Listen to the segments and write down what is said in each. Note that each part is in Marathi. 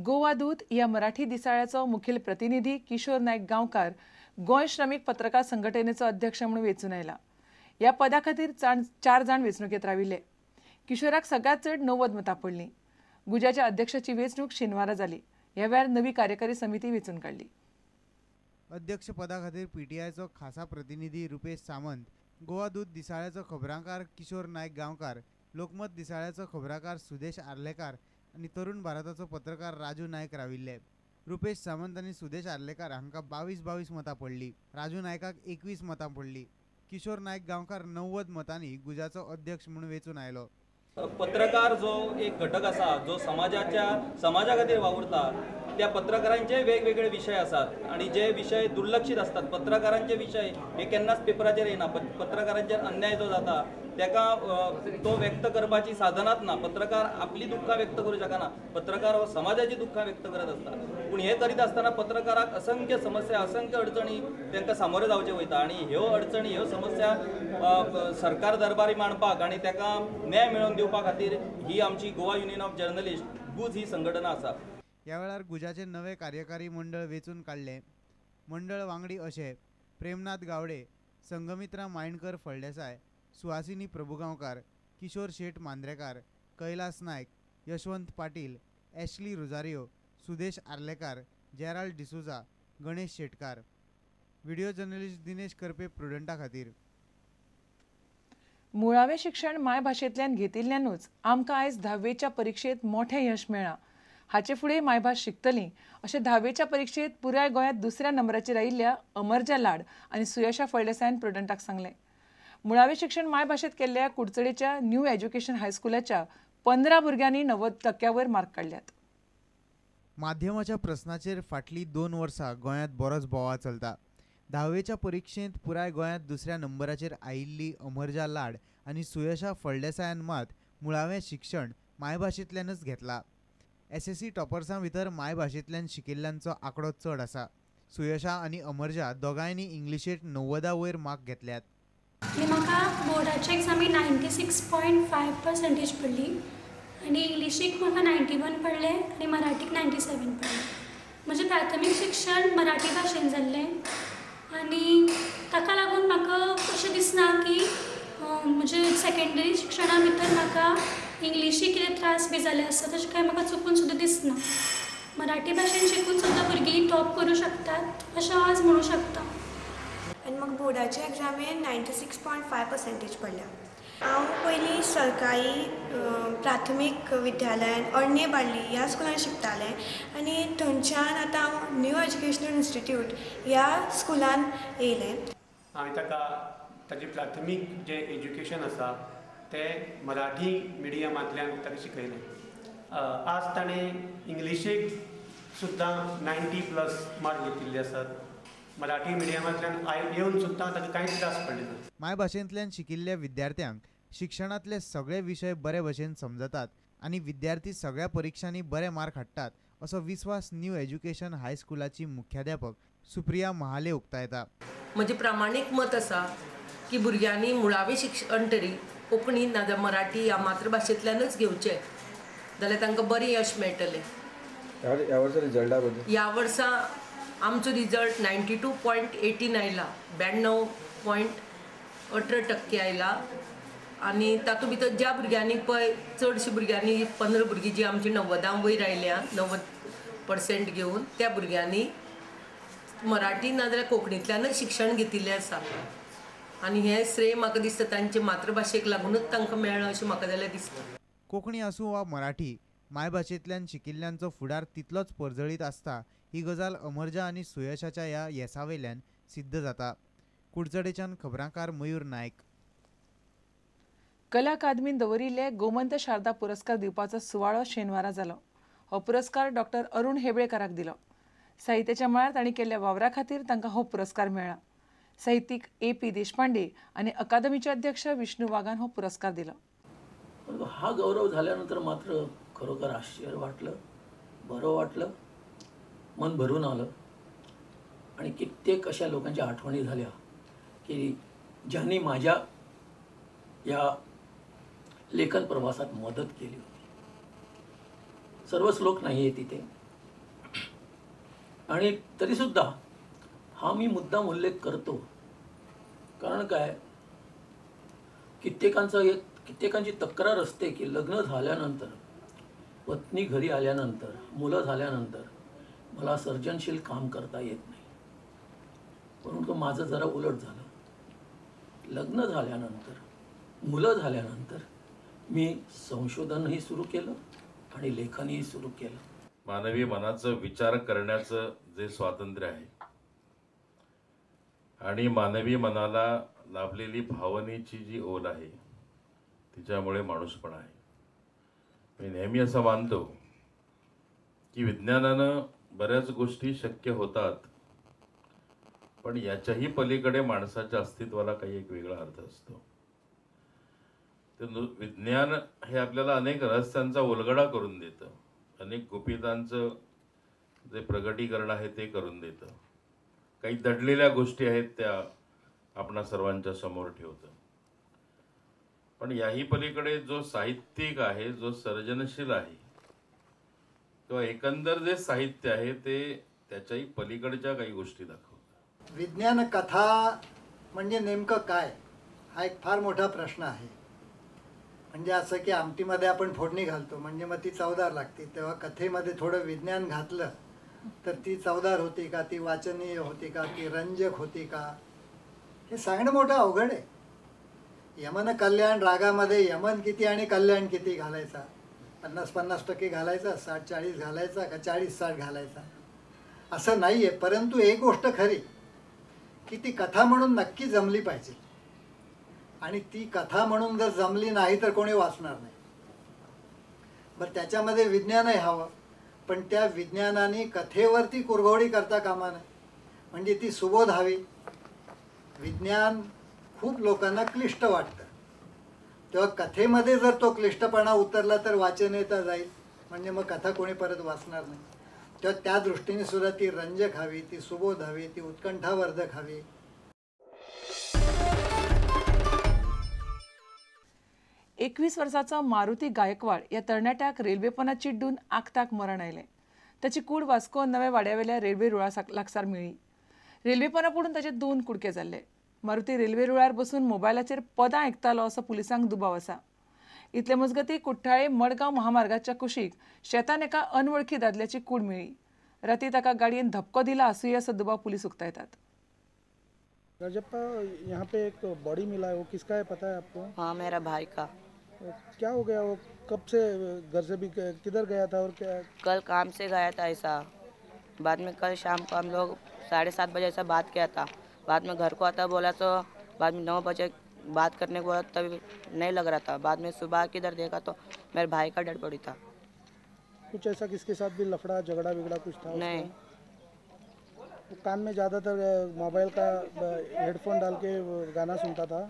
गोवा दूत या मराठी दिसाळ्याचो मुखेल प्रतिनिधी किशोर नायक गांवकार गोंय श्रमिक पत्रकार संघटनेचो अध्यक्ष म्हणून वेंचून आयला। ह्या पदा खातीर 4 जाण वेंचणुकेंत राविल्ले। किशोराक सगळ्यांत चड 90 मतां पडलीं। गुजाच्या अध्यक्षाची वेंचणूक शेनवारा जाली। ह्या वेळार नवी कार्यकारी समिती वेंचून काडली। अध्यक्ष पदा खातीर पीटीआयचो खासा प्रतिनिधी रुपेश सामंत, गोवा दूत दिसाळ्याचो खबराकार किशोर नायक गांवकार, लोकमत दिसाळ्याचो खबराकार सुदेश आर्लेकार आनी तरुण भारताचो पत्रकार राजू नायक राविल्ले। रुपेश सामंत आनी सुदेश आर्लेकार हांकां 22 मतां पडलीं। राजू नायकाक 21 मतां पडलीं। किशोर नायक गांवकार 90 मतांनी गुजाचो अध्यक्ष म्हणून वेंचून आयलो। पत्रकार जो एक घटक आसा जो समाजा खातीर वावुरता त्या पत्रकारांचे वेगवेगळे विषय आसात आणि जे विषय दुर्लक्षित असतात। पत्रकारांचे विषय हे केन्नाच पेपराचेर येना। पत्रकारांचेर अन्याय जो जाता तेका तो व्यक्त करपाची साधनाच ना। पत्रकार आपली दुःखां व्यक्त करू शकना। पत्रकार हो समाजाची दुःखां व्यक्त करत असता। पूण हे करीत असताना पत्रकाराक असंख्य समस्या असंख्य अडचणी तांकां सामोरे जावचे वयता आणि ह्यो अडचणी ह्यो समस्या सरकार दरबारी मांडपाक आणि ताका न्याय मेळोवन दिवपा खातीर ही आमची गोवा युनियन ऑफ जर्नलिस्ट गुज ही संघटना आसा। ह्या वेळार गुजाचे नवे कार्यकारी मंडळ वेंचून काडले। मंडळ वांगडी अशे प्रेमनाथ गावडे, संगमित्रा मायणकर फळदेसाय, सुहासिनी प्रभुगांवकार, किशोर शेट मांद्रेकार, कैलास नायक, यशवंत पाटील, एशली रोजारियो, सुदेश आर्लेकार, जेराल्ड डिसुजा, गणेश शेटकार। व्हिडिओ जर्नलिस्ट दिनेश करपे प्रुडंटा खातीर। मुळावें शिक्षण मायभाशेंतल्यान घेतिल्ल्यानूच आमकां आयज 10वेच्या परीक्षेत मोठें यश मेळ्ळां। हाचे फुडें मायभास शिकतलीं अशें 10वेच्या परीक्षेत पुराय गोंयांत दुसऱ्या नंबराचेर आयिल्ल्या अमरजा लाड आनी सुयशा फळदेसायान प्रुडंटाक सांगलें। मुळावें शिक्षण मायभाशेंत केल्ल्या कुडचडेच्या न्यू एज्युकेशन हायस्कुलाच्या 15 भुरग्यांनी 90% वयर मार्क काडल्यात। माध्यमाच्या प्रस्नाचेर फाटलीं 2 वर्सां गोंयांत बरोच बोवाळ चलता। 10वेच्या परीक्षेंत पुराय गोंयांत दुसऱ्या नंबराचेर आयिल्ली अमरजा लाड आनी सुयशा फळदेसायान मात मुळावें शिक्षण मायभाशेंतल्यानच घेतलां। SSC टॉपर्सां भितर मायभाशेंतल्यान शिकिल्ल्यांचो आंकडो चड आसा। सुयशा आनी अमरजा दोगांयनी इंग्लिशेंत 90 वयर मार्क घेतल्यात। म्हाका बोर्डाच्या एग्जामीक 96.5% पडली आनी इंग्लिशीक म्हाका 91 पडले आनी मराठीक 97 पडले। म्हजें प्राथमीक शिक्षण मराठी भाशेन जाल्लें आनी ताका लागून म्हाका अशें दिसना की म्हजे सेकंडरी शिक्षणा भितर म्हाका इंग्लिशीक कितें त्रास बी जाले आसत तशें कांय म्हाका चुकून सुद्दां दिसना। मराठी भाशेन शिकून सुद्दां भुरगीं टॉप करूं शकतात अशें हांव आज म्हणूं शकता। आनी म्हाका बोर्डाच्या एग्जामीन 96.5% पडल्या। हांव पयलीं सरकारी प्राथमीक विद्यालयान अळणे बाळ्ळी ह्या स्कुलान शिकतालें आनी थंयच्यान आतां हांव न्यू एज्युकेशनल इन्स्टिट्यूट ह्या स्कुलान येयलें। हांवें ताजें प्राथमीक जें एज्युकेशन आसा तें मराठी मिडियमांतल्यान ताका शिकयलें। आज ताणें इंग्लिशीक सुद्दां 90+ मार्क घेतिल्ले आसात। मराठी मिडियमांतल्यान येवन सुद्दां ताका कांयच त्रास पडले ना। मायभाशेंतल्यान शिकिल्ल्या विद्यार्थ्यांक शिक्षणांतले सगळे विशय बरे भशेन समजतात आनी विद्यार्थी सगळ्या परीक्षांनी बरे मार्क हाडटात असो विस्वास न्यू एज्युकेशन हायस्कुलाची मुख्याध्यापक सुप्रिया महाले उक्तायता। म्हजें प्रामाणीक मत आसा की भुरग्यांनी मुळावें शिक्षण तरी कोंकणी नाजाल्यार मराठी ह्या मातृभाशेंतल्यानच घेवचें जाल्यार तांकां बरें यश मेळटलें। ह्या वर्सा आमचो रिजल्ट 92.18 आयला, 92.18% आयला आनी तातूंत भितर ज्या भुरग्यांनी पळय चडशीं भुरग्यांनी 15 भुरगीं जी आमची 90 वयर आयल्या 90% घेवन त्या भुरग्यांनी मराठी नाजाल्यार कोंकणींतल्यानच शिक्षण घेतिल्लें आसा आनी हें श्रेय म्हाका दिसता तांचे मातृभाशेक लागूनच तांकां मेळ्ळां अशें म्हाका जाल्यार दिसता। कोंकणी आसूं वा मराठी मायभाशेंतल्यान शिकिल्ल्यांचो फुडार तितलोच पर्जळीत आसता ही गजाल अमरजा आनी सुयशाच्या ह्या येसावयल्यान सिद्ध जाता। कुडचडेच्यान खबराकार मयूर नायक। कला अकादमीन दवरिल्ले गोमंत शारदा पुरस्कार दिवपाचो सुवाळो शेनवारा जालो। हो पुरस्कार डॉ. अरुण हेबळेकाराक दिलो। साहित्याच्या मळार तांणी केल्ल्या वावरा खातीर तांकां हो पुरस्कार मेळ्ळा। साहित्यीक AP देशपांडे आनी अकादमीचे अध्यक्ष विष्णू वाघान हो पुरस्कार दिलो। हा गौरव झाल्यानंतर मात्र खरोखर आश्चर्य वाटलं, बरं वाटलं, मन भरून आलं आणि कित्येक अशा लोकांच्या आठवणी झाल्या की ज्यांनी माझ्या या लेखन प्रवासात मदत केली होती। सर्वच लोक नाही आहे तिथे, आणि तरीसुद्धा हा मी मुद्दाम उल्लेख करतो, कारण काय, कित्येकांची तक्रार असते की लग्न झाल्यानंतर, पत्नी घरी आल्यानंतर, मुलं झाल्यानंतर मला सर्जनशील काम करता येत नाही. परंतु माझं जरा उलट झालं. लग्न झाल्यानंतर, मुलं झाल्यानंतर मी संशोधनही सुरू केलं आणि लेखनही सुरू केलं. मानवी मनाचं विचार करण्याचं जे स्वातंत्र्य आहे आणि मानवी मनाला लाभलेली भावनेची जी ओल आहे, तिच्यामुळे माणूसपणा आहे. मी नेहमी असं मानतो की विज्ञानानं बऱ्याच गोष्टी शक्य होतात, पण याच्याही पलीकडे माणसाच्या अस्तित्वाला काही एक वेगळा अर्थ असतो. विज्ञान हे आपल्याला अनेक रहस्यांचा उलगडा करून देतं, अनेक गुपितांचं जे प्रगटीकरण आहे ते करून देतं, काही दडलेल्या गोष्टी आहेत त्या आपणा सर्वांच्या समोर ठेवतं. पण याही पलीकडे जो साहित्यिक आहे, जो सर्जनशील आहे, किंवा एकंदर जे साहित्य आहे ते त्याच्याही पलीकडच्या काही गोष्टी दाखवतात. विज्ञान कथा म्हणजे नेमकं काय, हा एक फार मोठा प्रश्न आहे. म्हणजे असं की आमटीमध्ये आपण फोडणी घालतो म्हणजे मग ती चवदार लागते, तेव्हा कथेमध्ये थोडं विज्ञान घातलं तर ती चवदार होती का, ती वाचनीय होती का, ती रंजक होती का, हे सांगणं मोठं अवघड आहे. यमन कल्याण रागामध्ये यमन किती आणि कल्याण किती घालायचा, 50-50% घालायचा, 60-40 घालायचा का 40-60 घालायचा, असं नाही आहे. परंतु एक गोष्ट खरी की ती कथा म्हणून नक्की जमली पाहिजे, आणि ती कथा म्हणून जर जमली नाही तर कोणी वाचणार नाही. बरं, त्याच्यामध्ये विज्ञानही हवं, पण त्या विज्ञानाने कथेवरती कुरघोडी करता कामा नये, म्हणजे ती सुबोध हवी. विज्ञान खूप लोकांना क्लिष्ट वाटतं, तेव्हा कथेमध्ये जर तो क्लिष्टपणा उतरला तर वाचनीयता जाईल, म्हणजे मग कथा कोणी परत वाचणार नाही. तेव्हा त्या दृष्टीने सुद्धा ती रंजक हवी, ती सुबोध हवी, ती उत्कंठावर्धक हवी. 21 वर्षाचा मारुती गायकवाड या तरणाट्याक रेल्वे पोंदा चिड्डून आखताक मरण आयलें. ताची कूड वास्को नव्या वाड्यावेल्या रेल्वे रुळा लागसार मेळ्ळी. रेल्वे पोंदा पडून ताचे 2 कुडके जाल्ले. मारुती रेल्वे रुळार बसून मोबायलाचेर पदां आयकतालो असो पुलिसांक दुबाव आसा. इतले मजगतीं कुठ्ठाळे मडगांव महामार्गाच्या कुशीक शेतान एका अनवळखी दादल्याची कूड मेळ्ळी. राती ताका गाडयेन धपको दिला आसूय असो दुबाव पुलीस उक्तायतात. रजप्पा, यहाँ पे एक बॉडी मिला है, वो किसका है पता है आपको? हाँ, मेरा भाई का। क्या हो गया? वो कब से घर से भी किधर गया था और क्या? कल काम से गया था ऐसा, बाद में कल शाम को हम लोग 7:30 बजे ऐसा बात किया था. बाद में घर को आता बोला तो बाद में 9 बजे बात करने के बाद तभी नहीं लग रहा था. बाद में सुबह किधर देखा तो मेरे भाई का डेड बॉडी था. कुछ ऐसा किसके साथ भी लफड़ा झगड़ा बिगड़ा कुछ था? नहीं. वो कान में ज़्यादातर मोबाइल का हेडफोन डाल के गाना सुनता था.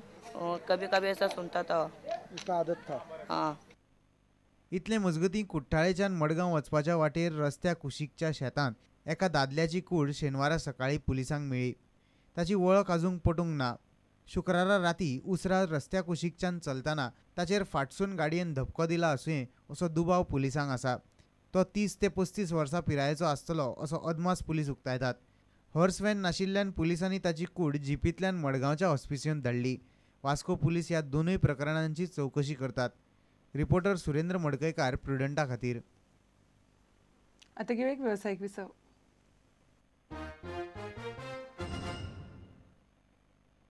कभी कभी ऐसा सुनता था. इसका आदत था. हाँ. इतले मजगतीं कुट्टाळेच्यान मडगांव वचपाच्या वाटेर रस्त्या कुशीकच्या शेतांत एका दादल्याची कूड शेनवारा सकाळी पुलिसांक मेळ्ळी. ताची वळख अजून पटूंक ना. शुक्रारा राती उसरा रस्त्या कुशीकच्यान चलतना ताचेर फाटसून गाडयेन धपको दिला आसूं असो दुबाव पुलिसांक आसा. तो 30 ते 35 वर्सां पिरायेचो आसतलो असो अदमास पुलीस उक्तायतात. हॉर्स वॅन नाशिल्ल्यान पुलिसांनी ताची कूड जीपींतल्यान मडगांवच्या हॉस्पिसियोंत धाडली. वास्को पुलीस ह्या दोनूय प्रकरणांची चौकशी करतात. रिपोर्टर सुरेंद्र मडकयकार, प्रुडंटा खातीर. आता घेऊ एक व्यावसायिक विसव.